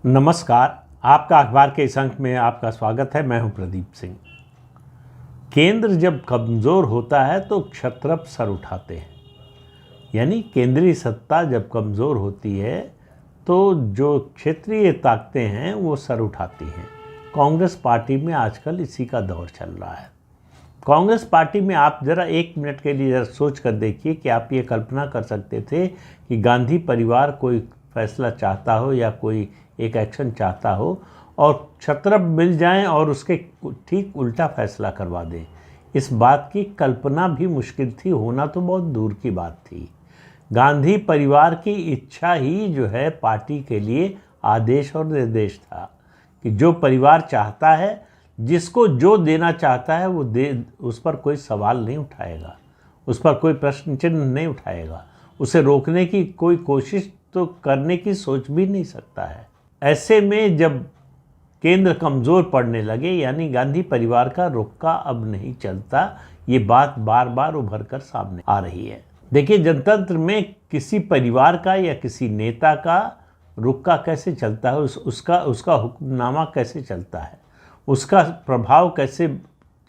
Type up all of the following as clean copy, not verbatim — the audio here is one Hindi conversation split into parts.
नमस्कार। आपका अखबार के इस अंक में आपका स्वागत है। मैं हूं प्रदीप सिंह। केंद्र जब कमज़ोर होता है तो क्षत्रप सर उठाते हैं, यानी केंद्रीय सत्ता जब कमज़ोर होती है तो जो क्षेत्रीय ताकतें हैं वो सर उठाती हैं। कांग्रेस पार्टी में आजकल इसी का दौर चल रहा है। कांग्रेस पार्टी में आप ज़रा एक मिनट के लिए ज़रा सोच कर देखिए कि आप ये कल्पना कर सकते थे कि गांधी परिवार कोई फैसला चाहता हो या कोई एक एक्शन चाहता हो और क्षत्रप मिल जाएं और उसके ठीक उल्टा फैसला करवा दें। इस बात की कल्पना भी मुश्किल थी, होना तो बहुत दूर की बात थी। गांधी परिवार की इच्छा ही जो है पार्टी के लिए आदेश और निर्देश था कि जो परिवार चाहता है, जिसको जो देना चाहता है वो दे, उस पर कोई सवाल नहीं उठाएगा, उस पर कोई प्रश्न चिन्ह नहीं उठाएगा, उसे रोकने की कोई कोशिश तो करने की सोच भी नहीं सकता है। ऐसे में जब केंद्र कमज़ोर पड़ने लगे, यानी गांधी परिवार का रुक्का अब नहीं चलता, ये बात बार बार उभर कर सामने आ रही है। देखिए, जनतंत्र में किसी परिवार का या किसी नेता का रुक्का कैसे चलता है, उसका हुक्मनामा कैसे चलता है, उसका प्रभाव कैसे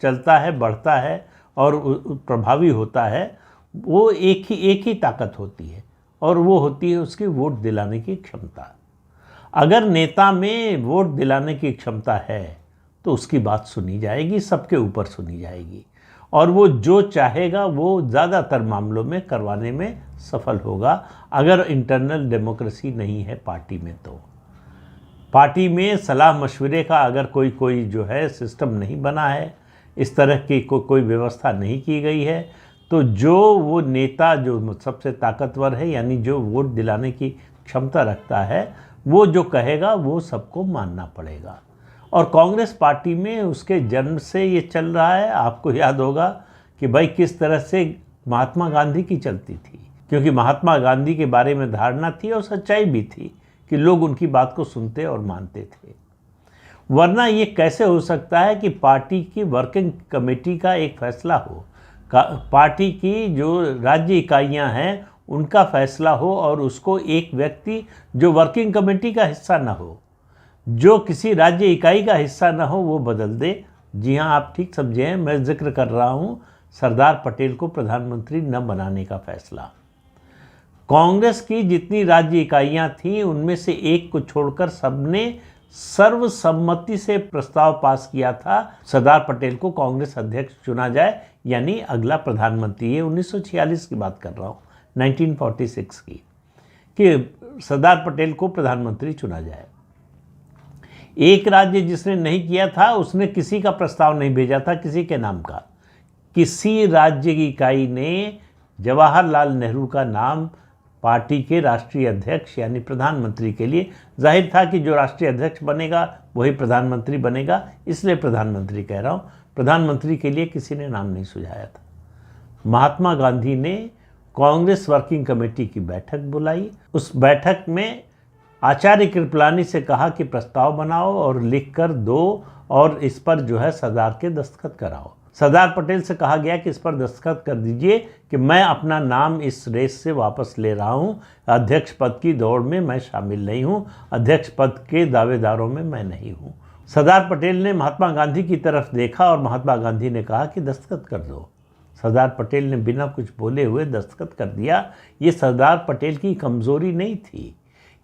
चलता है, बढ़ता है और प्रभावी होता है, वो एक ही ताकत होती है और वो होती है उसकी वोट दिलाने की क्षमता। अगर नेता में वोट दिलाने की क्षमता है तो उसकी बात सुनी जाएगी, सबके ऊपर सुनी जाएगी और वो जो चाहेगा वो ज़्यादातर मामलों में करवाने में सफल होगा। अगर इंटरनल डेमोक्रेसी नहीं है पार्टी में, तो पार्टी में सलाह मशवरे का अगर कोई जो है सिस्टम नहीं बना है, इस तरह की कोई व्यवस्था नहीं की गई है, तो जो वो नेता जो सबसे ताकतवर है, यानी जो वोट दिलाने की क्षमता रखता है, वो जो कहेगा वो सबको मानना पड़ेगा। और कांग्रेस पार्टी में उसके जन्म से ये चल रहा है। आपको याद होगा कि भाई किस तरह से महात्मा गांधी की चलती थी, क्योंकि महात्मा गांधी के बारे में धारणा थी और सच्चाई भी थी कि लोग उनकी बात को सुनते और मानते थे। वरना ये कैसे हो सकता है कि पार्टी की वर्किंग कमेटी का एक फैसला हो, पार्टी की जो राज्य इकाइयां हैं उनका फैसला हो और उसको एक व्यक्ति जो वर्किंग कमेटी का हिस्सा ना हो, जो किसी राज्य इकाई का हिस्सा ना हो, वो बदल दे। जी हाँ, आप ठीक समझे हैं, मैं जिक्र कर रहा हूँ सरदार पटेल को प्रधानमंत्री न बनाने का फैसला। कांग्रेस की जितनी राज्य इकाइयाँ थीं उनमें से एक को छोड़कर सबने सर्वसम्मति से प्रस्ताव पास किया था सरदार पटेल को कांग्रेस अध्यक्ष चुना जाए, यानी अगला प्रधानमंत्री। ये 1946 की बात कर रहा हूँ, 1946 की, कि सरदार पटेल को प्रधानमंत्री चुना जाए। एक राज्य जिसने नहीं किया था उसने किसी का प्रस्ताव नहीं भेजा था किसी के नाम का। किसी राज्य की इकाई ने जवाहरलाल नेहरू का नाम पार्टी के राष्ट्रीय अध्यक्ष यानी प्रधानमंत्री के लिए, जाहिर था कि जो राष्ट्रीय अध्यक्ष बनेगा वही प्रधानमंत्री बनेगा, इसलिए प्रधानमंत्री कह रहा हूँ, प्रधानमंत्री के लिए किसी ने नाम नहीं सुझाया था। महात्मा गांधी ने कांग्रेस वर्किंग कमेटी की बैठक बुलाई। उस बैठक में आचार्य कृपलानी से कहा कि प्रस्ताव बनाओ और लिख कर दो और इस पर जो है सरदार के दस्तखत कराओ। सरदार पटेल से कहा गया कि इस पर दस्तखत कर दीजिए कि मैं अपना नाम इस रेस से वापस ले रहा हूं, अध्यक्ष पद की दौड़ में मैं शामिल नहीं हूं, अध्यक्ष पद के दावेदारों में मैं नहीं हूं। सरदार पटेल ने महात्मा गांधी की तरफ देखा और महात्मा गांधी ने कहा कि दस्तखत कर दो। सरदार पटेल ने बिना कुछ बोले हुए दस्तखत कर दिया। ये सरदार पटेल की कमज़ोरी नहीं थी,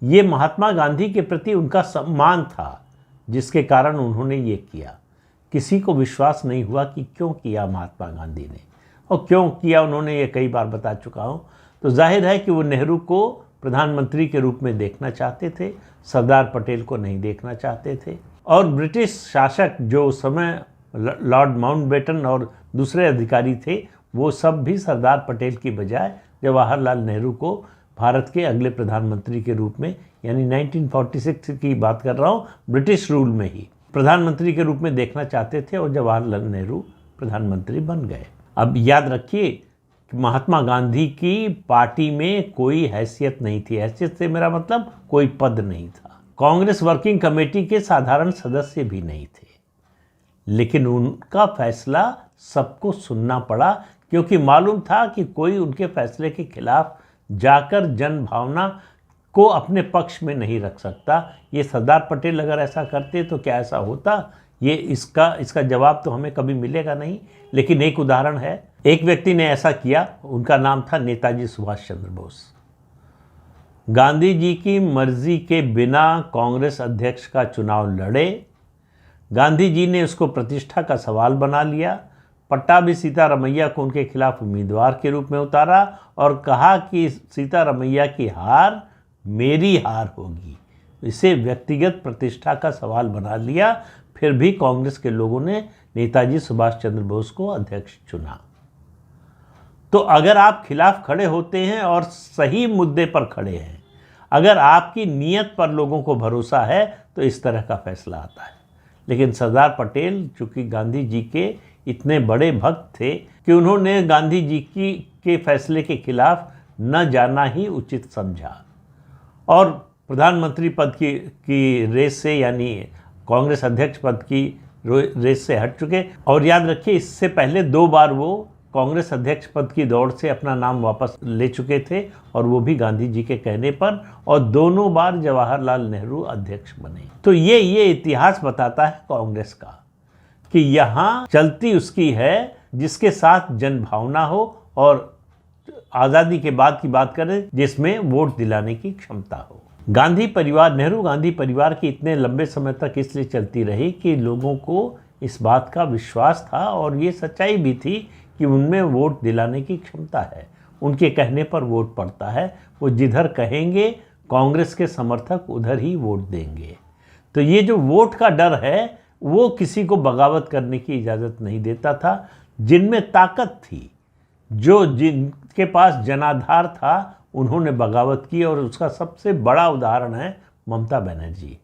ये महात्मा गांधी के प्रति उनका सम्मान था, जिसके कारण उन्होंने ये किया। किसी को विश्वास नहीं हुआ कि क्यों किया महात्मा गांधी ने, और क्यों किया उन्होंने ये कई बार बता चुका हूँ। तो जाहिर है कि वो नेहरू को प्रधानमंत्री के रूप में देखना चाहते थे, सरदार पटेल को नहीं देखना चाहते थे। और ब्रिटिश शासक जो उस समय लॉर्ड माउंटबेटन और दूसरे अधिकारी थे, वो सब भी सरदार पटेल की बजाय जवाहरलाल नेहरू को भारत के अगले प्रधानमंत्री के रूप में, यानी 1946 की बात कर रहा हूँ, ब्रिटिश रूल में ही प्रधानमंत्री के रूप में देखना चाहते थे और जवाहरलाल नेहरू प्रधानमंत्री बन गए। अब याद रखिए कि महात्मा गांधी की पार्टी में कोई हैसियत नहीं थी। हैसियत से मेरा मतलब कोई पद नहीं था। कांग्रेस वर्किंग कमेटी के साधारण सदस्य भी नहीं थे, लेकिन उनका फैसला सबको सुनना पड़ा, क्योंकि मालूम था कि कोई उनके फैसले के खिलाफ जाकर जन भावना को अपने पक्ष में नहीं रख सकता। ये सरदार पटेल अगर ऐसा करते तो क्या ऐसा होता? ये इसका जवाब तो हमें कभी मिलेगा नहीं। लेकिन एक उदाहरण है, एक व्यक्ति ने ऐसा किया, उनका नाम था नेताजी सुभाष चंद्र बोस। गांधी जी की मर्जी के बिना कांग्रेस अध्यक्ष का चुनाव लड़े। गांधी जी ने उसको प्रतिष्ठा का सवाल बना लिया। पट्टाभी सीतारमैया को उनके खिलाफ उम्मीदवार के रूप में उतारा और कहा कि सीतारमैया की हार मेरी हार होगी। इसे व्यक्तिगत प्रतिष्ठा का सवाल बना लिया। फिर भी कांग्रेस के लोगों ने नेताजी सुभाष चंद्र बोस को अध्यक्ष चुना। तो अगर आप खिलाफ खड़े होते हैं और सही मुद्दे पर खड़े हैं, अगर आपकी नीयत पर लोगों को भरोसा है, तो इस तरह का फैसला आता है। लेकिन सरदार पटेल चूँकि गांधी जी के इतने बड़े भक्त थे कि उन्होंने गांधी जी के फैसले के खिलाफ न जाना ही उचित समझा और प्रधानमंत्री पद की रेस से, यानी कांग्रेस अध्यक्ष पद की रेस से हट चुके। और याद रखिए, इससे पहले 2 बार वो कांग्रेस अध्यक्ष पद की दौड़ से अपना नाम वापस ले चुके थे, और वो भी गांधी जी के कहने पर, और दोनों बार जवाहरलाल नेहरू अध्यक्ष बने। तो ये इतिहास बताता है कांग्रेस का कि यहाँ चलती उसकी है जिसके साथ जनभावना हो और आज़ादी के बाद की बात करें जिसमें वोट दिलाने की क्षमता हो। गांधी परिवार, नेहरू गांधी परिवार की इतने लंबे समय तक इसलिए चलती रही कि लोगों को इस बात का विश्वास था और ये सच्चाई भी थी कि उनमें वोट दिलाने की क्षमता है। उनके कहने पर वोट पड़ता है। वो जिधर कहेंगे कांग्रेस के समर्थक उधर ही वोट देंगे। तो ये जो वोट का डर है वो किसी को बगावत करने की इजाज़त नहीं देता था। जिनमें ताकत थी, जिनके पास जनाधार था, उन्होंने बगावत की, और उसका सबसे बड़ा उदाहरण है ममता बनर्जी।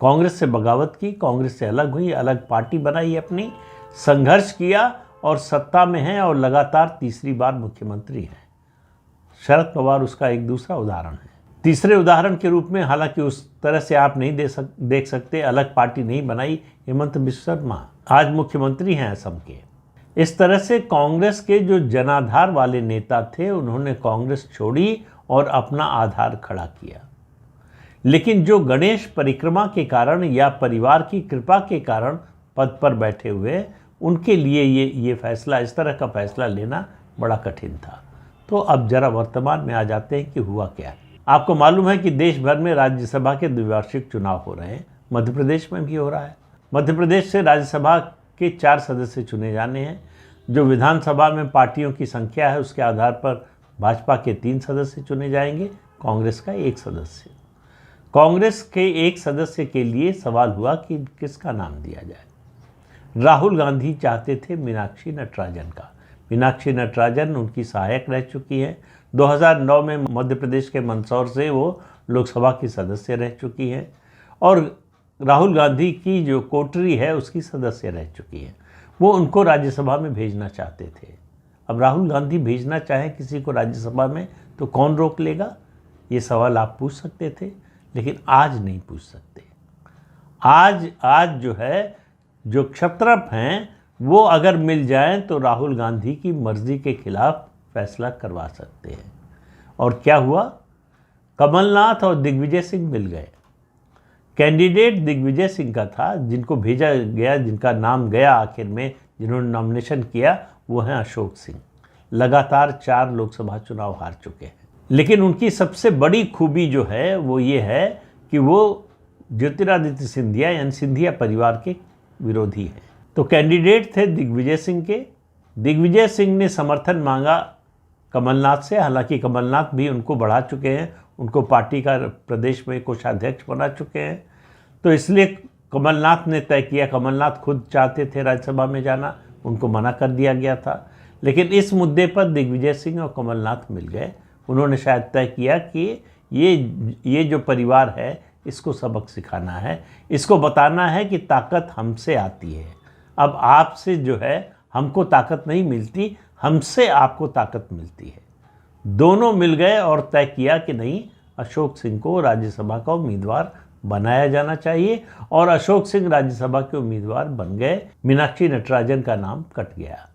कांग्रेस से बगावत की, कांग्रेस से अलग हुई, अलग पार्टी बनाई अपनी, संघर्ष किया और सत्ता में हैं और लगातार तीसरी बार मुख्यमंत्री हैं। शरद पवार उसका एक दूसरा उदाहरण है। तीसरे उदाहरण के रूप में, हालांकि उस तरह से आप नहीं देख सकते, अलग पार्टी नहीं बनाई, हेमंत बिस्वा शर्मा आज मुख्यमंत्री हैं असम के। इस तरह से कांग्रेस के जो जनाधार वाले नेता थे, उन्होंने कांग्रेस छोड़ी और अपना आधार खड़ा किया। लेकिन जो गणेश परिक्रमा के कारण या परिवार की कृपा के कारण पद पर बैठे हुए, उनके लिए ये फैसला, इस तरह का फैसला लेना बड़ा कठिन था। तो अब जरा वर्तमान में आ जाते हैं कि हुआ क्या है। आपको मालूम है कि देश भर में राज्यसभा के द्विवार्षिक चुनाव हो रहे हैं। मध्य प्रदेश में भी हो रहा है। मध्य प्रदेश से राज्यसभा के 4 सदस्य चुने जाने हैं। जो विधानसभा में पार्टियों की संख्या है उसके आधार पर भाजपा के 3 सदस्य चुने जाएंगे, कांग्रेस का 1 सदस्य। कांग्रेस के 1 सदस्य के लिए सवाल हुआ कि किसका नाम दिया जाए। राहुल गांधी चाहते थे मीनाक्षी नटराजन का। मीनाक्षी नटराजन उनकी सहायक रह चुकी हैं। 2009 में मध्य प्रदेश के मंदसौर से वो लोकसभा की सदस्य रह चुकी हैं, और राहुल गांधी की जो कोटरी है उसकी सदस्य रह चुकी हैं। वो उनको राज्यसभा में भेजना चाहते थे। अब राहुल गांधी भेजना चाहे किसी को राज्यसभा में तो कौन रोक लेगा? ये सवाल आप पूछ सकते थे, लेकिन आज नहीं पूछ सकते। आज जो है, जो क्षत्रप हैं वो अगर मिल जाएं तो राहुल गांधी की मर्जी के खिलाफ फैसला करवा सकते हैं। और क्या हुआ? कमलनाथ और दिग्विजय सिंह मिल गए। कैंडिडेट दिग्विजय सिंह का था, जिनको भेजा गया, जिनका नाम गया आखिर में, जिन्होंने नॉमिनेशन किया, वो हैं अशोक सिंह। लगातार 4 लोकसभा चुनाव हार चुके हैं। लेकिन उनकी सबसे बड़ी खूबी जो है वो ये है कि वो ज्योतिरादित्य सिंधिया यानी सिंधिया परिवार के विरोधी हैं। तो कैंडिडेट थे दिग्विजय सिंह के। दिग्विजय सिंह ने समर्थन मांगा कमलनाथ से। हालांकि कमलनाथ भी उनको बढ़ा चुके हैं, उनको पार्टी का प्रदेश में कोषाध्यक्ष बना चुके हैं। तो इसलिए कमलनाथ ने तय किया, कमलनाथ खुद चाहते थे राज्यसभा में जाना, उनको मना कर दिया गया था। लेकिन इस मुद्दे पर दिग्विजय सिंह और कमलनाथ मिल गए। उन्होंने शायद तय किया कि ये जो परिवार है इसको सबक सिखाना है, इसको बताना है कि ताकत हमसे आती है। अब आपसे जो है हमको ताकत नहीं मिलती, हमसे आपको ताकत मिलती है। दोनों मिल गए और तय किया कि नहीं, अशोक सिंह को राज्यसभा का उम्मीदवार बनाया जाना चाहिए, और अशोक सिंह राज्यसभा के उम्मीदवार बन गए। मीनाक्षी नटराजन का नाम कट गया।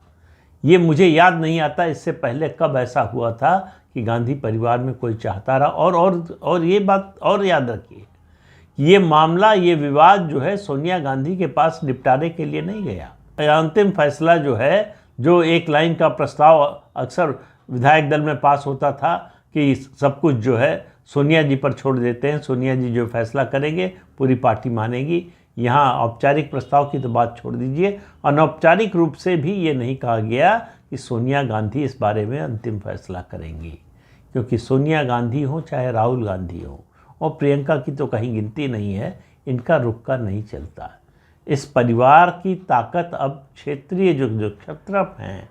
ये मुझे याद नहीं आता इससे पहले कब ऐसा हुआ था कि गांधी परिवार में कोई चाहता रहा। और ये बात और याद रखिए, ये मामला, ये विवाद जो है सोनिया गांधी के पास निपटारे के लिए नहीं गया। अंतिम फैसला जो है, जो एक लाइन का प्रस्ताव अक्सर विधायक दल में पास होता था कि सब कुछ जो है सोनिया जी पर छोड़ देते हैं, सोनिया जी जो फैसला करेंगे पूरी पार्टी मानेगी। यहाँ औपचारिक प्रस्ताव की तो बात छोड़ दीजिए, अनौपचारिक रूप से भी ये नहीं कहा गया कि सोनिया गांधी इस बारे में अंतिम फैसला करेंगी, क्योंकि सोनिया गांधी हो चाहे राहुल गांधी हो और प्रियंका की तो कहीं गिनती नहीं है, इनका रुक्का नहीं चलता। इस परिवार की ताकत अब क्षेत्रीय जो क्षत्रप हैं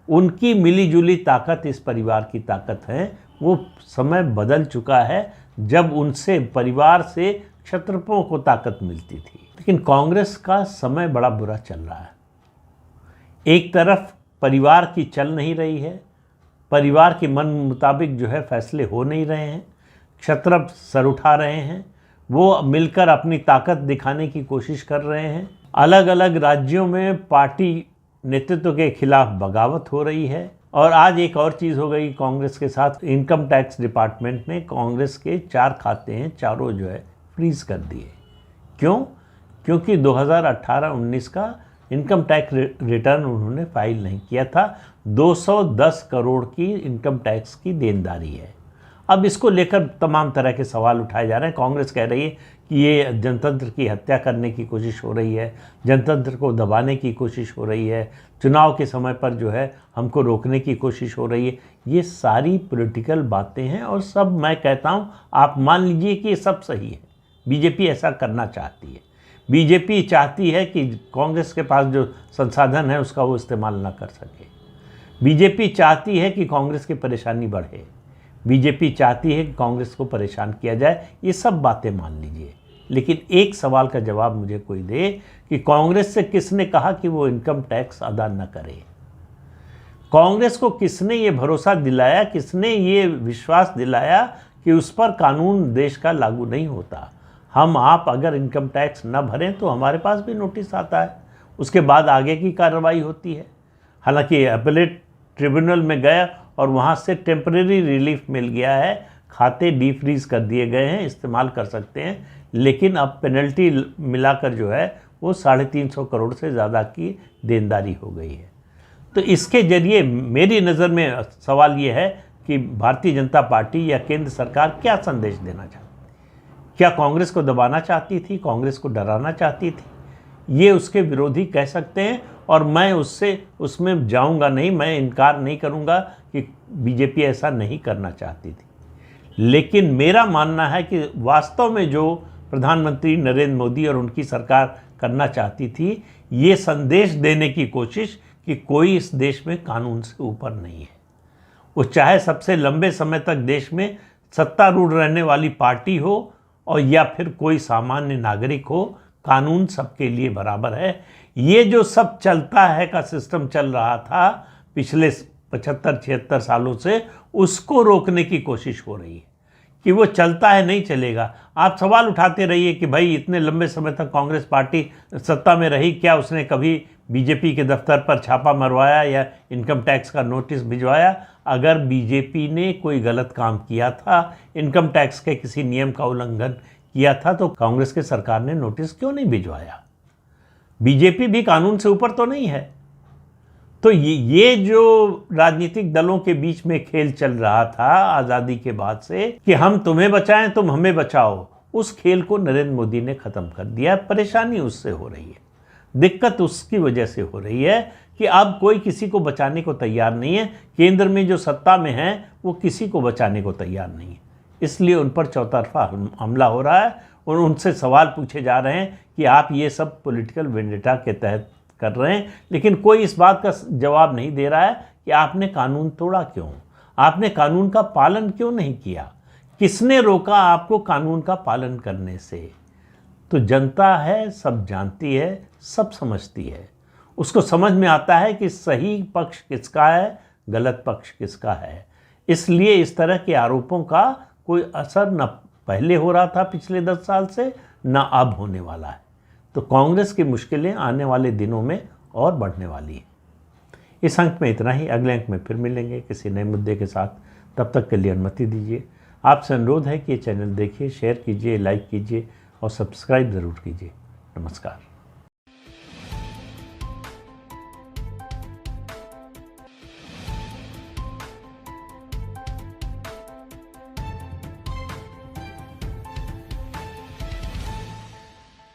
उनकी मिलीजुली ताकत इस परिवार की ताकत है। वो समय बदल चुका है जब उनसे, परिवार से क्षत्रपों को ताकत मिलती थी। लेकिन कांग्रेस का समय बड़ा बुरा चल रहा है। एक तरफ परिवार की चल नहीं रही है, परिवार के मन मुताबिक जो है फैसले हो नहीं रहे हैं, क्षत्रप सर उठा रहे हैं, वो मिलकर अपनी ताकत दिखाने की कोशिश कर रहे हैं। अलग अलग राज्यों में पार्टी नेतृत्व के खिलाफ बगावत हो रही है। और आज एक और चीज़ हो गई कांग्रेस के साथ, इनकम टैक्स डिपार्टमेंट ने कांग्रेस के 4 खाते हैं, चारों जो है फ्रीज कर दिए। क्यों? क्योंकि 2018-19 का इनकम टैक्स रिटर्न उन्होंने फाइल नहीं किया था। 210 करोड़ की इनकम टैक्स की देनदारी है। अब इसको लेकर तमाम तरह के सवाल उठाए जा रहे हैं। कांग्रेस कह रही है कि ये जनतंत्र की हत्या करने की कोशिश हो रही है, जनतंत्र को दबाने की कोशिश हो रही है, चुनाव के समय पर जो है हमको रोकने की कोशिश हो रही है। ये सारी पॉलिटिकल बातें हैं और सब, मैं कहता हूँ, आप मान लीजिए कि ये सब सही है। बीजेपी ऐसा करना चाहती है। बीजेपी चाहती है कि कांग्रेस के पास जो संसाधन है उसका वो इस्तेमाल ना कर सके। बीजेपी चाहती है कि कांग्रेस की परेशानी बढ़े। बीजेपी चाहती है कि कांग्रेस को परेशान किया जाए। ये सब बातें मान लीजिए, लेकिन एक सवाल का जवाब मुझे कोई दे कि कांग्रेस से किसने कहा कि वो इनकम टैक्स अदा न करे? कांग्रेस को किसने ये भरोसा दिलाया, किसने ये विश्वास दिलाया कि उस पर कानून देश का लागू नहीं होता? हम आप अगर इनकम टैक्स न भरें तो हमारे पास भी नोटिस आता है, उसके बाद आगे की कार्रवाई होती है। हालांकि अपीलेट ट्रिब्यूनल में गया और वहाँ से टेम्परेरी रिलीफ मिल गया है, खाते डीफ्रीज कर दिए गए हैं, इस्तेमाल कर सकते हैं, लेकिन अब पेनल्टी मिलाकर जो है वो 350 करोड़ से ज़्यादा की देनदारी हो गई है। तो इसके जरिए मेरी नज़र में सवाल ये है कि भारतीय जनता पार्टी या केंद्र सरकार क्या संदेश देना चाहती? क्या कांग्रेस को दबाना चाहती थी, कांग्रेस को डराना चाहती थी? ये उसके विरोधी कह सकते हैं और मैं उसमें जाऊंगा नहीं, मैं इनकार नहीं करूंगा कि बीजेपी ऐसा नहीं करना चाहती थी। लेकिन मेरा मानना है कि वास्तव में जो प्रधानमंत्री नरेंद्र मोदी और उनकी सरकार करना चाहती थी, ये संदेश देने की कोशिश कि कोई इस देश में कानून से ऊपर नहीं है। वो चाहे सबसे लंबे समय तक देश में सत्तारूढ़ रहने वाली पार्टी हो और या फिर कोई सामान्य नागरिक हो, कानून सबके लिए बराबर है। ये जो सब चलता है का सिस्टम चल रहा था पिछले 75-76 सालों से, उसको रोकने की कोशिश हो रही है कि वो चलता है, नहीं चलेगा। आप सवाल उठाते रहिए कि भाई इतने लंबे समय तक कांग्रेस पार्टी सत्ता में रही, क्या उसने कभी बीजेपी के दफ्तर पर छापा मरवाया या इनकम टैक्स का नोटिस भिजवाया? अगर बीजेपी ने कोई गलत काम किया था, इनकम टैक्स के किसी नियम का उल्लंघन किया था, तो कांग्रेस के सरकार ने नोटिस क्यों नहीं भिजवाया? बीजेपी भी कानून से ऊपर तो नहीं है। तो ये जो राजनीतिक दलों के बीच में खेल चल रहा था आज़ादी के बाद से कि हम तुम्हें बचाएं तुम हमें बचाओ, उस खेल को नरेंद्र मोदी ने ख़त्म कर दिया। परेशानी उससे हो रही है, दिक्कत उसकी वजह से हो रही है कि अब कोई किसी को बचाने को तैयार नहीं है। केंद्र में जो सत्ता में है वो किसी को बचाने को तैयार नहीं है, इसलिए उन पर चौतरफा हमला हो रहा है और उनसे सवाल पूछे जा रहे हैं कि आप ये सब पॉलिटिकल वेंडेटा के तहत कर रहे हैं। लेकिन कोई इस बात का जवाब नहीं दे रहा है कि आपने कानून तोड़ा क्यों, आपने कानून का पालन क्यों नहीं किया, किसने रोका आपको कानून का पालन करने से? तो जनता है, सब जानती है, सब समझती है, उसको समझ में आता है कि सही पक्ष किसका है, गलत पक्ष किसका है। इसलिए इस तरह के आरोपों का कोई असर न पहले हो रहा था पिछले 10 साल से, न अब होने वाला है। तो कांग्रेस की मुश्किलें आने वाले दिनों में और बढ़ने वाली हैं। इस अंक में इतना ही। अगले अंक में फिर मिलेंगे किसी नए मुद्दे के साथ। तब तक के लिए अनुमति दीजिए। आपसे अनुरोध है कि ये चैनल देखिए, शेयर कीजिए, लाइक कीजिए और सब्सक्राइब ज़रूर कीजिए। नमस्कार।